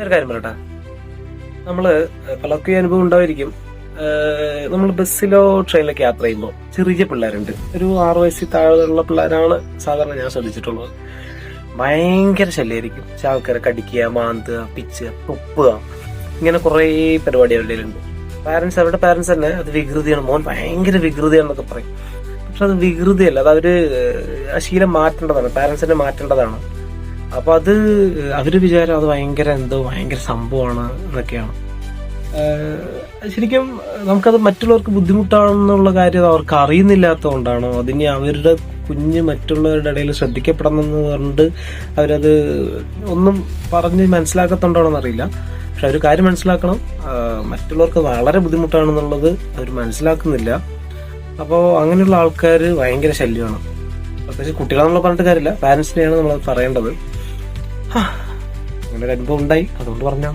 ഒരു കാര്യം പറയട്ടെ, നമ്മള് പലർക്കും ഈ അനുഭവം ഉണ്ടായിരിക്കും. നമ്മൾ ബസ്സിലോ ട്രെയിനിലൊക്കെ യാത്ര ചെയ്യുമ്പോൾ ചെറിയ പിള്ളേരുണ്ട്, ഒരു 6 വയസ്സിൽ താഴെയുള്ള പിള്ളേരാണ് സാധാരണ ഞാൻ ശ്രദ്ധിച്ചിട്ടുള്ളത്. ഭയങ്കര ശല്യമായിരിക്കും. ആൾക്കാരെ കടിക്കുക, മാന്തുക, പിച്ചുക, തുപ്പുക, ഇങ്ങനെ കുറേ പരിപാടി അവരുടെ ഉണ്ട്. അവരുടെ പാരന്റ്സ് തന്നെ അത് വികൃതിയാണ്, മോൻ ഭയങ്കര വികൃതിയാണെന്നൊക്കെ പറയും. പക്ഷെ അത് വികൃതിയല്ല, അത് ആ ശീലം മാറ്റേണ്ടതാണ്, പാരന്റ്സിനെ മാറ്റേണ്ടതാണ്. അപ്പൊ അത് അവര് വിചാരം അത് ഭയങ്കര സംഭവമാണ് എന്നൊക്കെയാണ്. ശരിക്കും നമുക്കത് മറ്റുള്ളവർക്ക് ബുദ്ധിമുട്ടാണെന്നുള്ള കാര്യം അവർക്ക് അറിയുന്നില്ലാത്തതുകൊണ്ടാണോ, അതിനി അവരുടെ കുഞ്ഞ് മറ്റുള്ളവരുടെ ഇടയിൽ ശ്രദ്ധിക്കപ്പെടണമെന്ന് പറഞ്ഞിട്ട് അവരത് ഒന്നും പറഞ്ഞ് മനസ്സിലാക്കത്തുണ്ടോണോ എന്നറിയില്ല. പക്ഷെ അവർ കാര്യം മനസ്സിലാക്കണം, മറ്റുള്ളവർക്ക് വളരെ ബുദ്ധിമുട്ടാണെന്നുള്ളത് അവർ മനസ്സിലാക്കുന്നില്ല. അപ്പോൾ അങ്ങനെയുള്ള ആൾക്കാർ ഭയങ്കര ശല്യമാണ്. പ്രത്യേകിച്ച് കുട്ടികളെ നമ്മൾ പറഞ്ഞിട്ട് കാര്യമില്ല, പാരന്റ്സിനെയാണ് നമ്മൾ പറയേണ്ടത്. അങ്ങനെ ഒരു അനുഭവം ഉണ്ടായി, അതുകൊണ്ട് പറഞ്ഞാൽ